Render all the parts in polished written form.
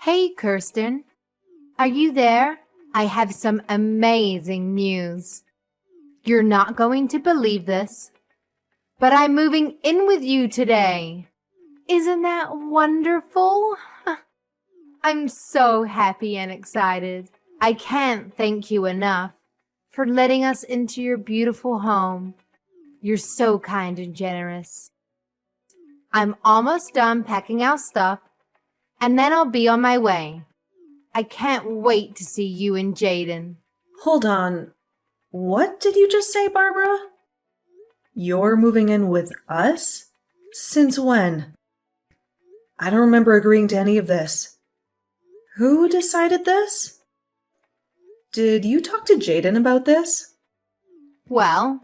Hey, Kirsten. Are you there? I have some amazing news. You're not going to believe this, but I'm moving in with you today. Isn't that wonderful? I'm so happy and excited. I can't thank you enough for letting us into your beautiful home. You're so kind and generous. I'm almost done packing our stuff, and then I'll be on my way. I can't wait to see you and Jaden. Hold on. What did you just say, Barbara? You're moving in with us? Since when? I don't remember agreeing to any of this. Who decided this? Did you talk to Jaden about this? Well,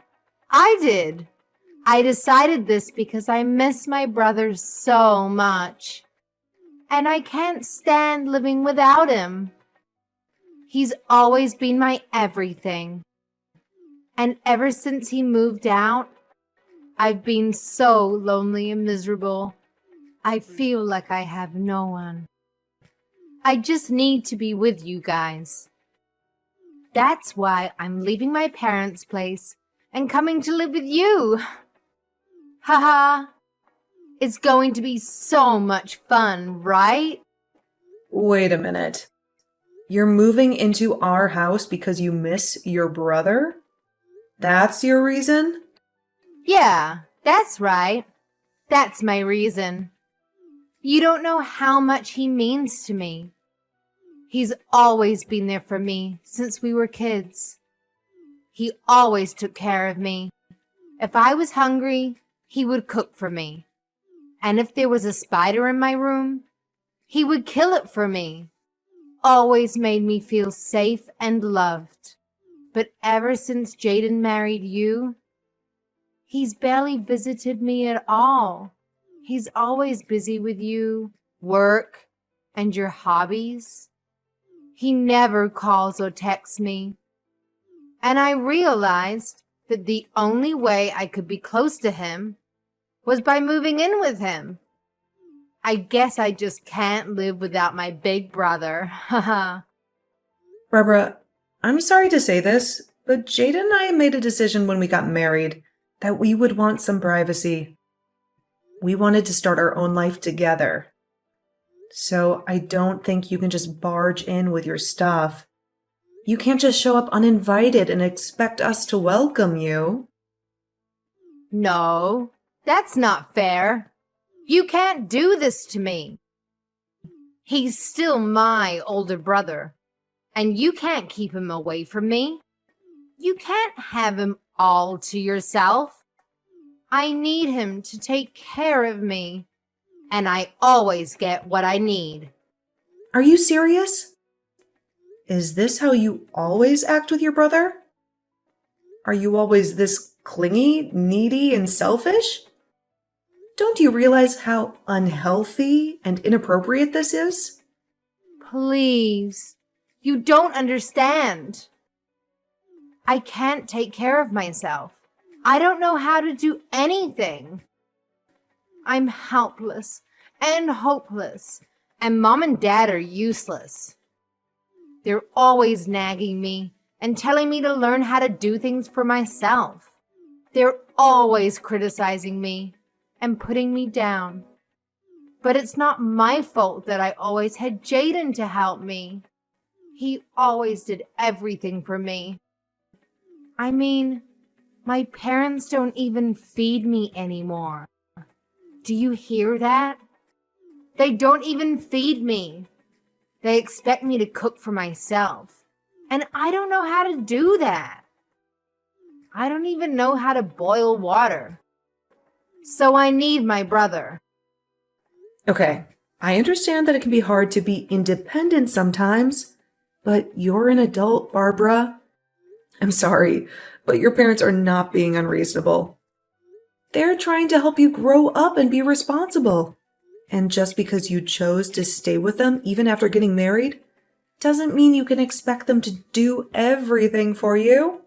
I did. I decided this because I miss my brother so much. And I can't stand living without him. He's always been my everything. And ever since he moved out, I've been so lonely and miserable. I feel like I have no one. I just need to be with you guys. That's why I'm leaving my parents' place and coming to live with you. Haha. It's going to be so much fun, right? Wait a minute. You're moving into our house because you miss your brother? That's your reason? Yeah, that's right. That's my reason. You don't know how much he means to me. He's always been there for me since we were kids. He always took care of me. If I was hungry, he would cook for me. And if there was a spider in my room, he would kill it for me. Always made me feel safe and loved. But ever since Jaden married you, he's barely visited me at all. He's always busy with you, work, and your hobbies. He never calls or texts me. And I realized that the only way I could be close to him was by moving in with him. I guess I just can't live without my big brother. Haha. Barbara, I'm sorry to say this, but Jaden and I made a decision when we got married that we would want some privacy. We wanted to start our own life together. So I don't think you can just barge in with your stuff. You can't just show up uninvited and expect us to welcome you. No, that's not fair. You can't do this to me. He's still my older brother, and you can't keep him away from me. You can't have him all to yourself. I need him to take care of me, and I always get what I need. Are you serious? Is this how you always act with your brother? Are you always this clingy, needy, and selfish? Don't you realize how unhealthy and inappropriate this is? Please, you don't understand. I can't take care of myself. I don't know how to do anything. I'm helpless and hopeless, and Mom and Dad are useless. They're always nagging me and telling me to learn how to do things for myself. They're always criticizing me and putting me down. But it's not my fault that I always had Jaden to help me. He always did everything for me. I mean, my parents don't even feed me anymore. Do you hear that? They don't even feed me. They expect me to cook for myself. And I don't know how to do that. I don't even know how to boil water. So I need my brother. Okay, I understand that it can be hard to be independent sometimes, but you're an adult, Barbara. I'm sorry, but your parents are not being unreasonable. They're trying to help you grow up and be responsible. And just because you chose to stay with them even after getting married, doesn't mean you can expect them to do everything for you.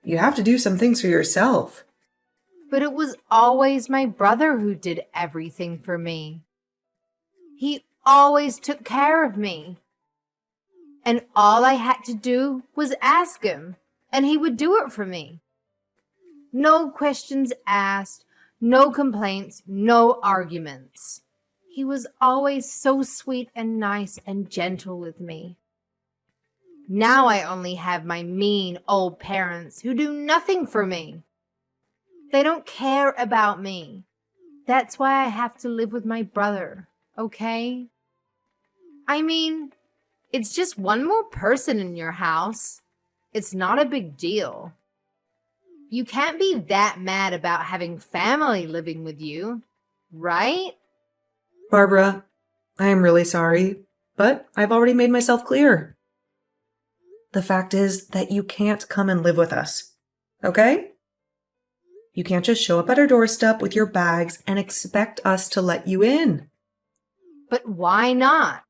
You have to do some things for yourself. But it was always my brother who did everything for me. He always took care of me. And all I had to do was ask him, and he would do it for me. No questions asked, no complaints, no arguments. He was always so sweet and nice and gentle with me. Now I only have my mean old parents who do nothing for me. They don't care about me. That's why I have to live with my brother, okay? I mean, it's just one more person in your house. It's not a big deal. You can't be that mad about having family living with you, right? Barbara, I am really sorry, but I've already made myself clear. The fact is that you can't come and live with us, okay? You can't just show up at our doorstep with your bags and expect us to let you in. But why not?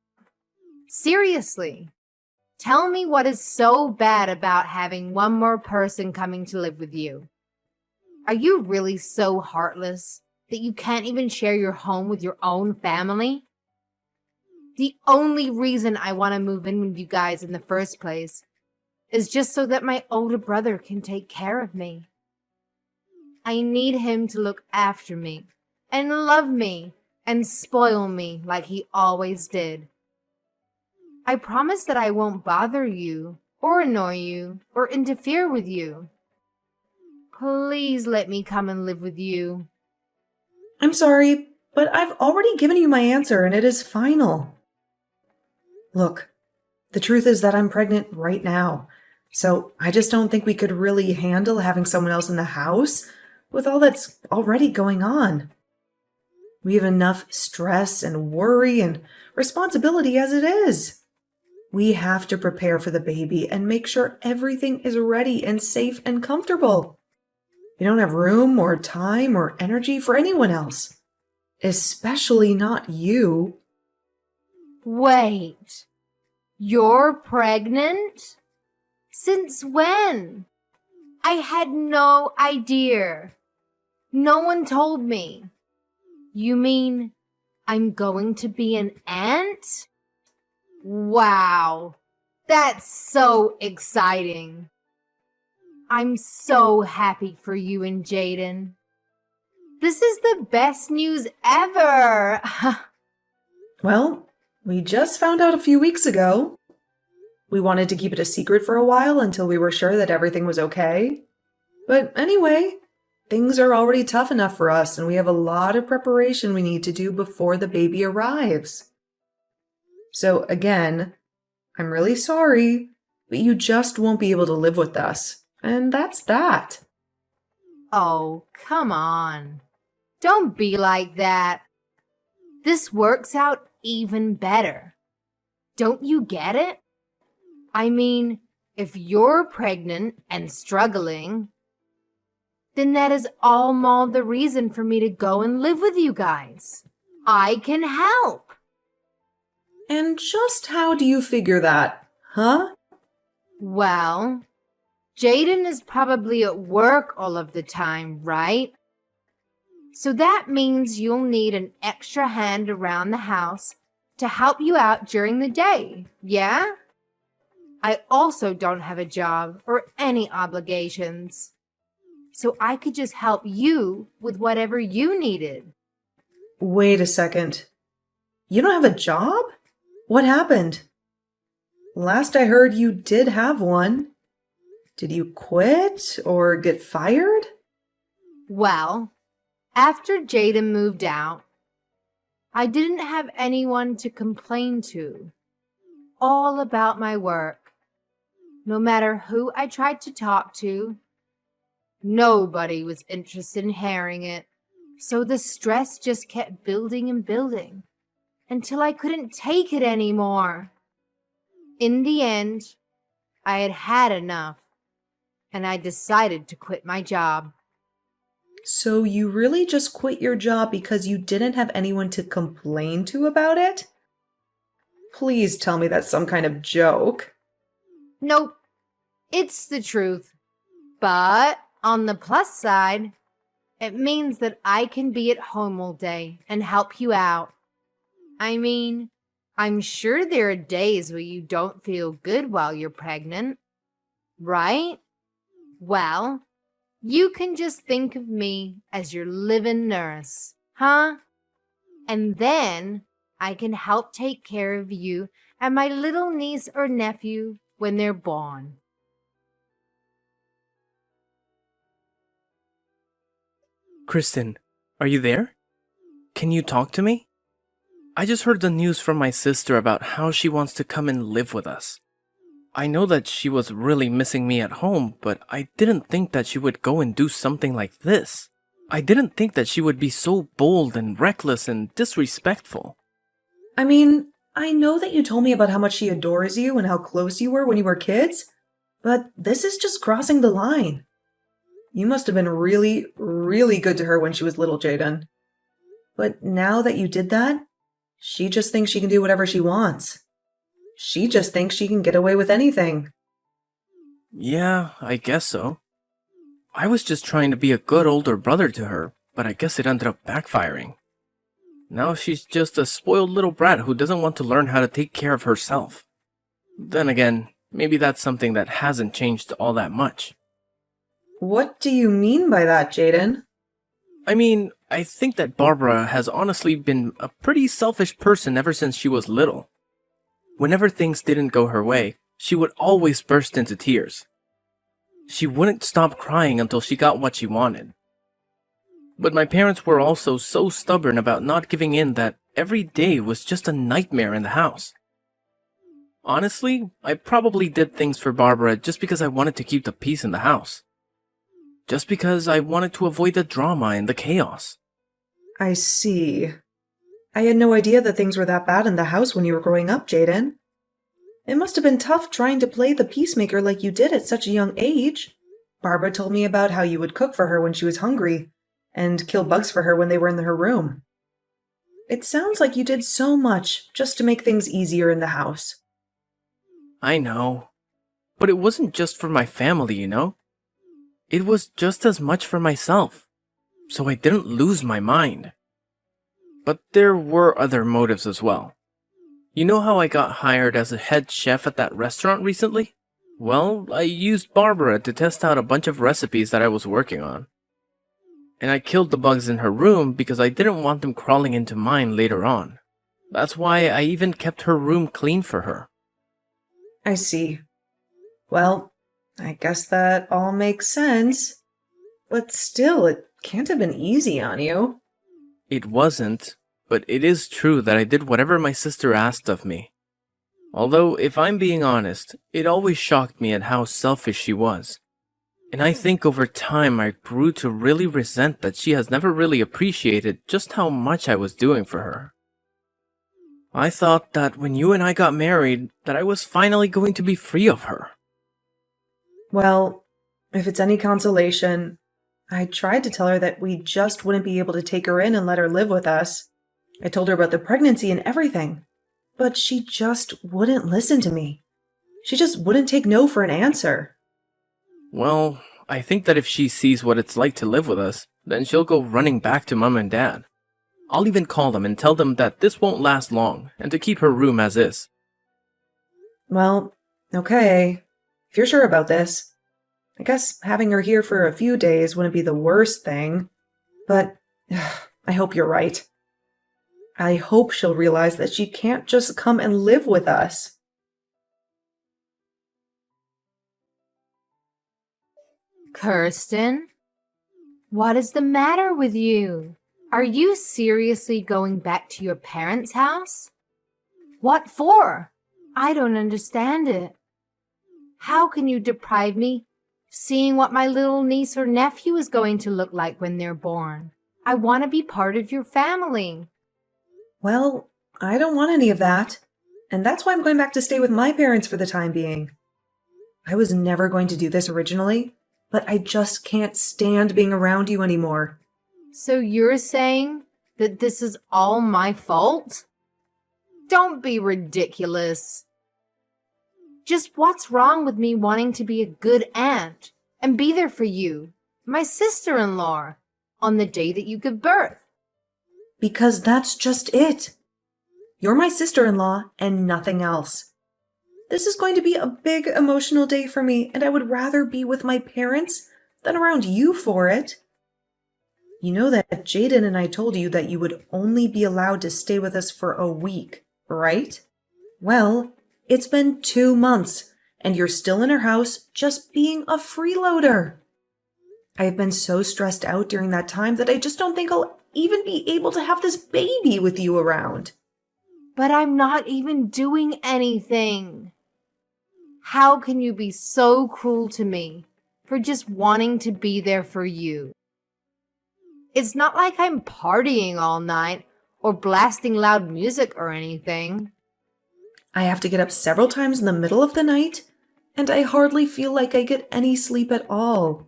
Seriously, tell me what is so bad about having one more person coming to live with you. Are you really so heartless that you can't even share your home with your own family? The only reason I want to move in with you guys in the first place is just so that my older brother can take care of me. I need him to look after me and love me and spoil me like he always did. I promise that I won't bother you or annoy you or interfere with you. Please let me come and live with you. I'm sorry, but I've already given you my answer and it is final. Look, the truth is that I'm pregnant right now, so I just don't think we could really handle having someone else in the house with all that's already going on. We have enough stress and worry and responsibility as it is. We have to prepare for the baby and make sure everything is ready and safe and comfortable. We don't have room or time or energy for anyone else, especially not you. Wait, you're pregnant? Since when? I had no idea. No one told me. You mean I'm going to be an aunt? Wow, that's so exciting. I'm so happy for you and Jaden. This is the best news ever. Well, we just found out a few weeks ago. We wanted to keep it a secret for a while until we were sure that everything was okay. But anyway, things are already tough enough for us, and we have a lot of preparation we need to do before the baby arrives. So again, I'm really sorry, but you just won't be able to live with us. And that's that. Oh, come on. Don't be like that. This works out even better. Don't you get it? I mean, if you're pregnant and struggling, then that is all more the reason for me to go and live with you guys. I can help. And just how do you figure that, huh? Well, Jaden is probably at work all of the time, right? So that means you'll need an extra hand around the house to help you out during the day, yeah? I also don't have a job or any obligations, so I could just help you with whatever you needed. Wait a second. You don't have a job? What happened? Last I heard you did have one. Did you quit or get fired? Well, after Jaden moved out, I didn't have anyone to complain to. All about my work. No matter who I tried to talk to, nobody was interested in hearing it. So the stress just kept building and building until I couldn't take it anymore. In the end, I had had enough, and I decided to quit my job. So you really just quit your job because you didn't have anyone to complain to about it? Please tell me that's some kind of joke. Nope, it's the truth. But on the plus side, it means that I can be at home all day and help you out. I mean, I'm sure there are days where you don't feel good while you're pregnant, right? Well, you can just think of me as your living nurse, huh? And then I can help take care of you and my little niece or nephew when they're born. Kristen, are you there? Can you talk to me? I just heard the news from my sister about how she wants to come and live with us. I know that she was really missing me at home, but I didn't think that she would go and do something like this. I didn't think that she would be so bold and reckless and disrespectful. I mean, I know that you told me about how much she adores you and how close you were when you were kids, but this is just crossing the line. You must have been really, really good to her when she was little, Jaden. But now that you did that, she just thinks she can do whatever she wants. She just thinks she can get away with anything. Yeah, I guess so. I was just trying to be a good older brother to her, but I guess it ended up backfiring. Now she's just a spoiled little brat who doesn't want to learn how to take care of herself. Then again, maybe that's something that hasn't changed all that much. What do you mean by that, Jaden? I mean, I think that Barbara has honestly been a pretty selfish person ever since she was little. Whenever things didn't go her way, she would always burst into tears. She wouldn't stop crying until she got what she wanted. But my parents were also so stubborn about not giving in that every day was just a nightmare in the house. Honestly, I probably did things for Barbara just because I wanted to keep the peace in the house. Just because I wanted to avoid the drama and the chaos. I see. I had no idea that things were that bad in the house when you were growing up, Jaden. It must have been tough trying to play the peacemaker like you did at such a young age. Barbara told me about how you would cook for her when she was hungry and kill bugs for her when they were in her room. It sounds like you did so much just to make things easier in the house. I know. But it wasn't just for my family, you know? It was just as much for myself. So I didn't lose my mind. But there were other motives as well. You know how I got hired as a head chef at that restaurant recently? Well, I used Barbara to test out a bunch of recipes that I was working on. And I killed the bugs in her room because I didn't want them crawling into mine later on. That's why I even kept her room clean for her. I see. Well, I guess that all makes sense. But still, it can't have been easy on you. It wasn't, but it is true that I did whatever my sister asked of me. Although, if I'm being honest, it always shocked me at how selfish she was. And I think over time I grew to really resent that she has never really appreciated just how much I was doing for her. I thought that when you and I got married, that I was finally going to be free of her. Well, if it's any consolation, I tried to tell her that we just wouldn't be able to take her in and let her live with us. I told her about the pregnancy and everything, but she just wouldn't listen to me. She just wouldn't take no for an answer. Well, I think that if she sees what it's like to live with us, then she'll go running back to Mom and Dad. I'll even call them and tell them that this won't last long and to keep her room as is. Well, okay. If you're sure about this, I guess having her here for a few days wouldn't be the worst thing. But I hope you're right. I hope she'll realize that she can't just come and live with us. Kirsten, what is the matter with you? Are you seriously going back to your parents' house? What for? I don't understand it. How can you deprive me of seeing what my little niece or nephew is going to look like when they're born? I want to be part of your family. Well, I don't want any of that. And that's why I'm going back to stay with my parents for the time being. I was never going to do this originally, but I just can't stand being around you anymore. So you're saying that this is all my fault? Don't be ridiculous. Just what's wrong with me wanting to be a good aunt and be there for you, my sister-in-law, on the day that you give birth? Because that's just it. You're my sister-in-law and nothing else. This is going to be a big emotional day for me, and I would rather be with my parents than around you for it. You know that Jaden and I told you that you would only be allowed to stay with us for a week, right? Well, it's been 2 months, and you're still in our house just being a freeloader. I have been so stressed out during that time that I just don't think I'll even be able to have this baby with you around. But I'm not even doing anything. How can you be so cruel to me for just wanting to be there for you? It's not like I'm partying all night or blasting loud music or anything. I have to get up several times in the middle of the night, and I hardly feel like I get any sleep at all.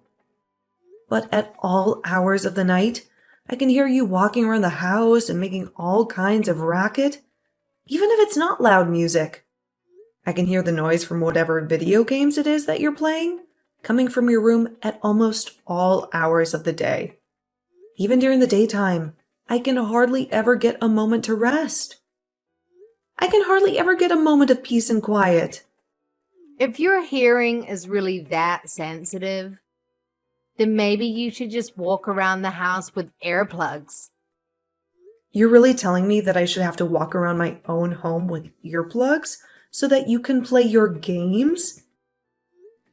But at all hours of the night, I can hear you walking around the house and making all kinds of racket, even if it's not loud music. I can hear the noise from whatever video games it is that you're playing, coming from your room at almost all hours of the day. Even during the daytime, I can hardly ever get a moment to rest. I can hardly ever get a moment of peace and quiet. If your hearing is really that sensitive, then maybe you should just walk around the house with earplugs. You're really telling me that I should have to walk around my own home with earplugs so that you can play your games?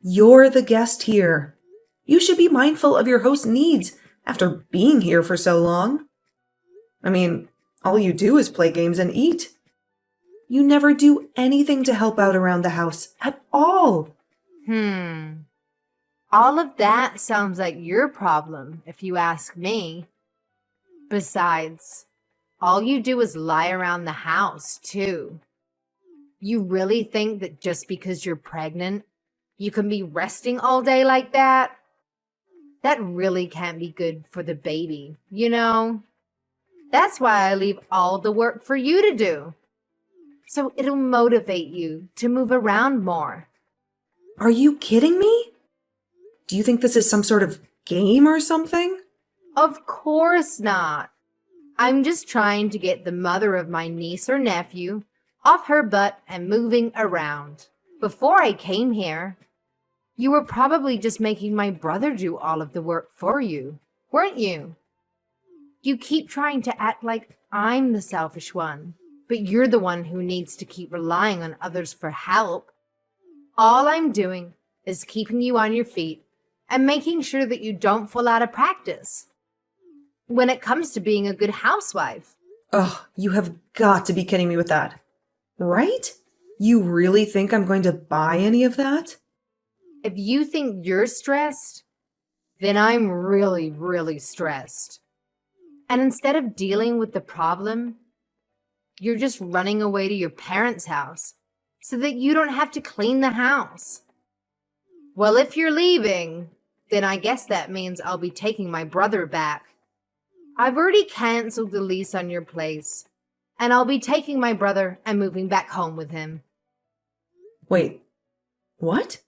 You're the guest here. You should be mindful of your host's needs after being here for so long. I mean, all you do is play games and eat. You never do anything to help out around the house at all. All of that sounds like your problem, if you ask me. Besides, all you do is lie around the house, too. You really think that just because you're pregnant, you can be resting all day like that? That really can't be good for the baby, you know? That's why I leave all the work for you to do. So it'll motivate you to move around more. Are you kidding me? Do you think this is some sort of game or something? Of course not. I'm just trying to get the mother of my niece or nephew off her butt and moving around. Before I came here, you were probably just making my brother do all of the work for you, weren't you? You keep trying to act like I'm the selfish one, but you're the one who needs to keep relying on others for help. All I'm doing is keeping you on your feet and making sure that you don't fall out of practice when it comes to being a good housewife. Ugh, you have got to be kidding me with that. Right? You really think I'm going to buy any of that? If you think you're stressed, then I'm really, really stressed. And instead of dealing with the problem, you're just running away to your parents' house so that you don't have to clean the house. Well, if you're leaving, then I guess that means I'll be taking my brother back. I've already canceled the lease on your place, and I'll be taking my brother and moving back home with him. Wait, what?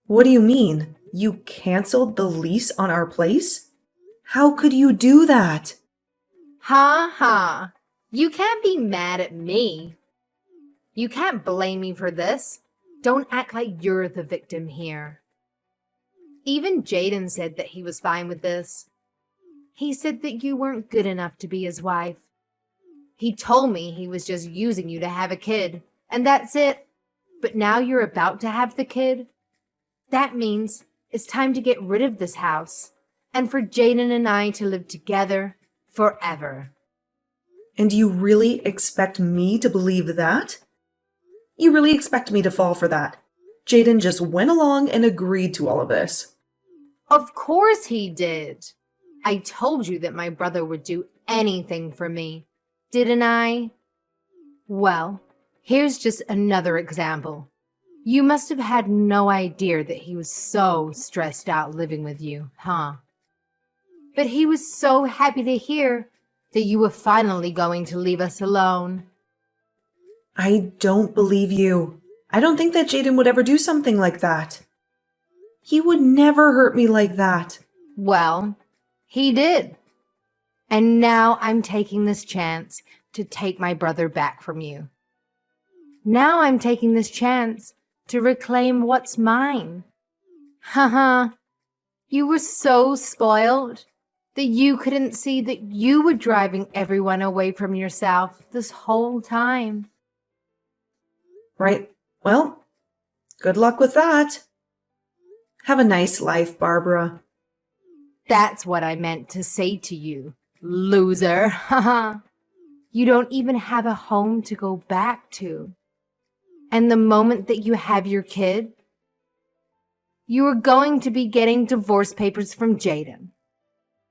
What do you mean? You canceled the lease on our place? How could you do that? Ha ha. You can't be mad at me. You can't blame me for this. Don't act like you're the victim here. Even Jaden said that he was fine with this. He said that you weren't good enough to be his wife. He told me he was just using you to have a kid, and that's it. But now you're about to have the kid. That means it's time to get rid of this house and for Jaden and I to live together forever. And you really expect me to believe that? You really expect me to fall for that? Jaden just went along and agreed to all of this. Of course he did. I told you that my brother would do anything for me, didn't I? Well, here's just another example. You must have had no idea that he was so stressed out living with you, huh? But he was so happy to hear that you were finally going to leave us alone. I don't believe you. I don't think that Jaden would ever do something like that. He would never hurt me like that. Well, he did. And now I'm taking this chance to take my brother back from you. Now I'm taking this chance to reclaim what's mine. Haha, you were so spoiled that you couldn't see that you were driving everyone away from yourself this whole time. Right. Well, good luck with that. Have a nice life, Barbara. That's what I meant to say to you, loser. Haha. You don't even have a home to go back to. And the moment that you have your kid, you are going to be getting divorce papers from Jaden.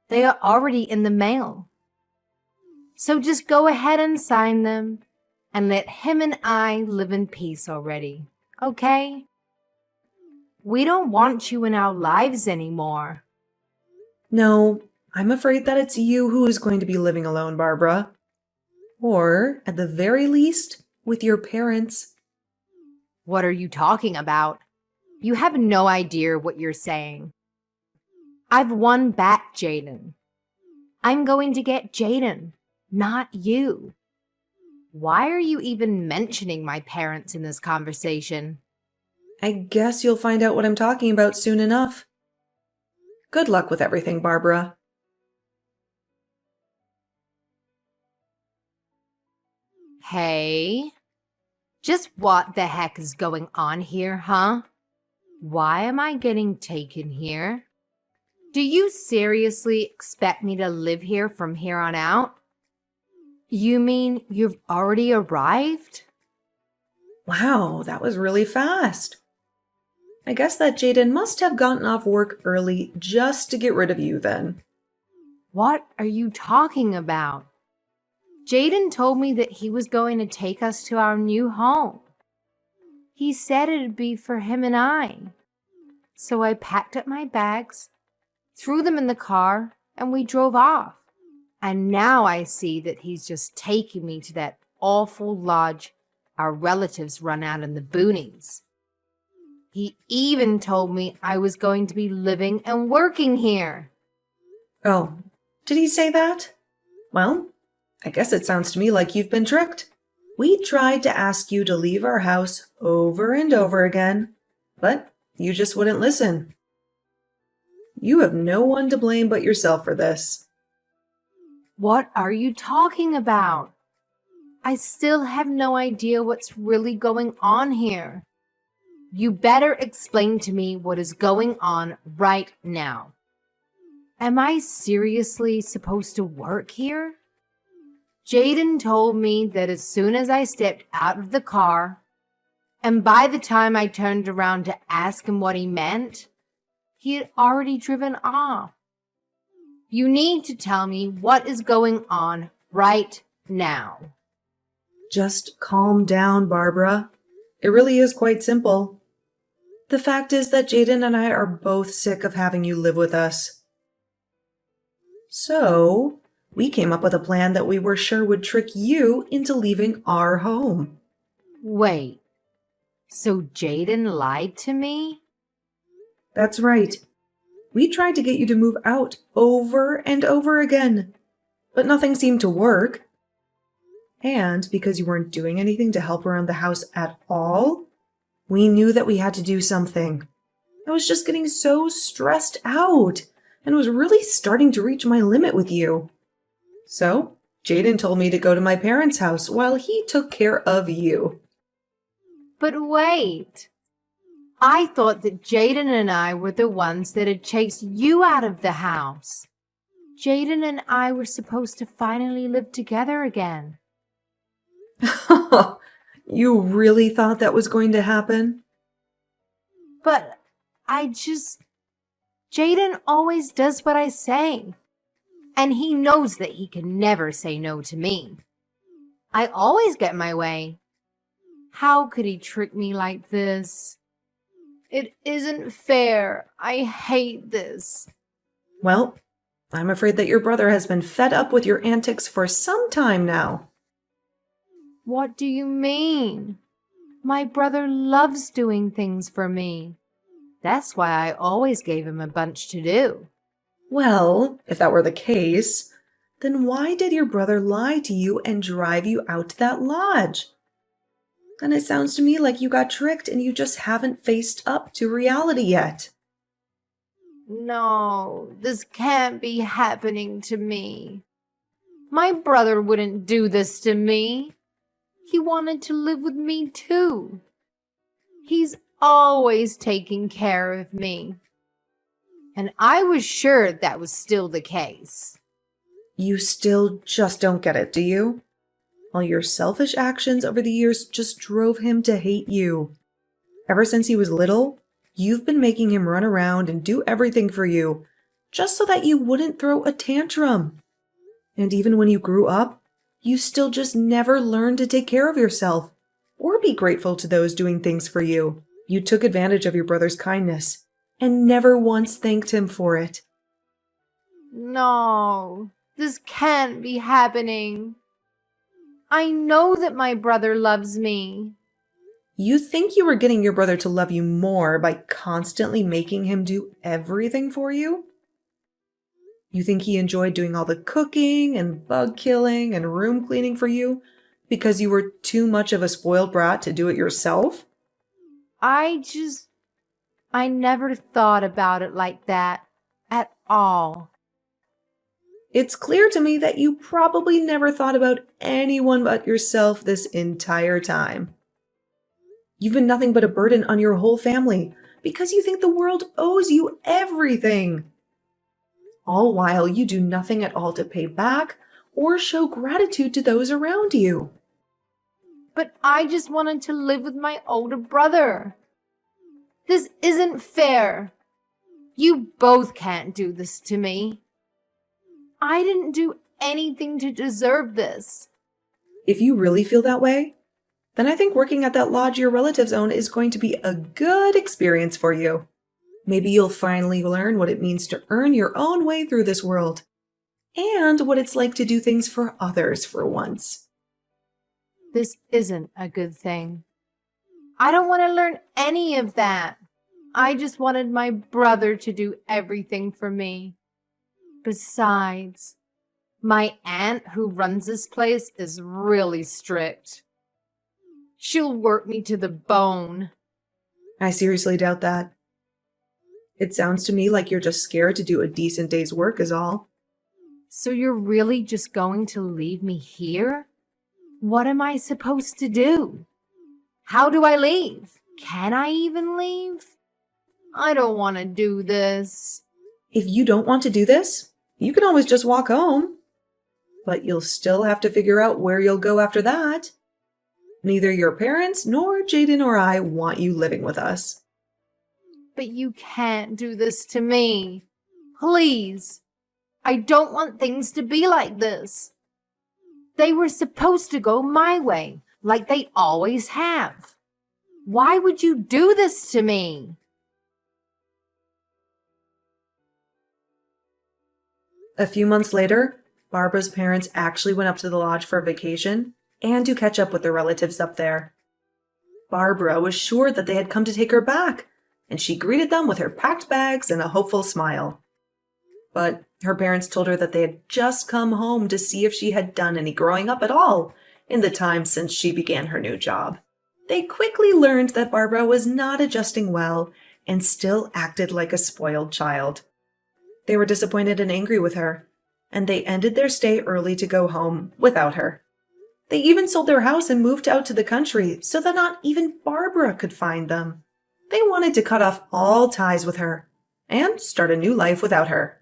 They are already in the mail. So just go ahead and sign them and let him and I live in peace already, okay? We don't want you in our lives anymore. No, I'm afraid that it's you who is going to be living alone, Barbara. Or, at the very least, with your parents. What are you talking about? You have no idea what you're saying. I've won back Jaden. I'm going to get Jaden, not you. Why are you even mentioning my parents in this conversation? I guess you'll find out what I'm talking about soon enough. Good luck with everything, Barbara. Hey, just what the heck is going on here, huh? Why am I getting taken here? Do you seriously expect me to live here from here on out? You mean you've already arrived? Wow, that was really fast. I guess that Jaden must have gotten off work early just to get rid of you then. What are you talking about? Jaden told me that he was going to take us to our new home. He said it'd be for him and I. So I packed up my bags, threw them in the car, and we drove off. And now I see that he's just taking me to that awful lodge our relatives run out in the boonies. He even told me I was going to be living and working here. Oh, did he say that? Well, I guess it sounds to me like you've been tricked. We tried to ask you to leave our house over and over again, but you just wouldn't listen. You have no one to blame but yourself for this. What are you talking about? I still have no idea what's really going on here. You better explain to me what is going on right now. Am I seriously supposed to work here? Jaden told me that as soon as I stepped out of the car, and by the time I turned around to ask him what he meant, he had already driven off. You need to tell me what is going on right now. Just calm down, Barbara. It really is quite simple. The fact is that Jaden and I are both sick of having you live with us. So, we came up with a plan that we were sure would trick you into leaving our home. Wait, so Jaden lied to me? That's right. We tried to get you to move out over and over again, but nothing seemed to work. And because you weren't doing anything to help around the house at all, we knew that we had to do something. I was just getting so stressed out and was really starting to reach my limit with you. So, Jaden told me to go to my parents' house while he took care of you. But wait, I thought that Jaden and I were the ones that had chased you out of the house. Jaden and I were supposed to finally live together again. You really thought that was going to happen? But Jaden always does what I say. And he knows that he can never say no to me. I always get my way. How could he trick me like this? It isn't fair. I hate this. Well, I'm afraid that your brother has been fed up with your antics for some time now. What do you mean? My brother loves doing things for me. That's why I always gave him a bunch to do. Well, if that were the case, then why did your brother lie to you and drive you out to that lodge? And it sounds to me like you got tricked and you just haven't faced up to reality yet. No, this can't be happening to me. My brother wouldn't do this to me. He wanted to live with me too. He's always taking care of me. And I was sure that was still the case. You still just don't get it, do you? All your selfish actions over the years just drove him to hate you. Ever since he was little, you've been making him run around and do everything for you, just so that you wouldn't throw a tantrum. And even when you grew up, you still just never learned to take care of yourself or be grateful to those doing things for you. You took advantage of your brother's kindness and never once thanked him for it. No, this can't be happening. I know that my brother loves me. You think you were getting your brother to love you more by constantly making him do everything for you? You think he enjoyed doing all the cooking and bug killing and room cleaning for you because you were too much of a spoiled brat to do it yourself? I never thought about it like that at all. It's clear to me that you probably never thought about anyone but yourself this entire time. You've been nothing but a burden on your whole family because you think the world owes you everything. All while you do nothing at all to pay back or show gratitude to those around you. But I just wanted to live with my older brother. This isn't fair. You both can't do this to me. I didn't do anything to deserve this. If you really feel that way, then I think working at that lodge your relatives own is going to be a good experience for you. Maybe you'll finally learn what it means to earn your own way through this world, and what it's like to do things for others for once. This isn't a good thing. I don't want to learn any of that. I just wanted my brother to do everything for me. Besides, my aunt who runs this place is really strict. She'll work me to the bone. I seriously doubt that. It sounds to me like you're just scared to do a decent day's work is all. So you're really just going to leave me here? What am I supposed to do? How do I leave? Can I even leave? I don't want to do this. If you don't want to do this, you can always just walk home. But you'll still have to figure out where you'll go after that. Neither your parents nor Jaden or I want you living with us. But you can't do this to me. Please. I don't want things to be like this. They were supposed to go my way, like they always have. Why would you do this to me? A few months later, Barbara's parents actually went up to the lodge for a vacation and to catch up with their relatives up there. Barbara was sure that they had come to take her back, and she greeted them with her packed bags and a hopeful smile. But her parents told her that they had just come home to see if she had done any growing up at all in the time since she began her new job. They quickly learned that Barbara was not adjusting well and still acted like a spoiled child. They were disappointed and angry with her, and they ended their stay early to go home without her. They even sold their house and moved out to the country so that not even Barbara could find them. They wanted to cut off all ties with her and start a new life without her.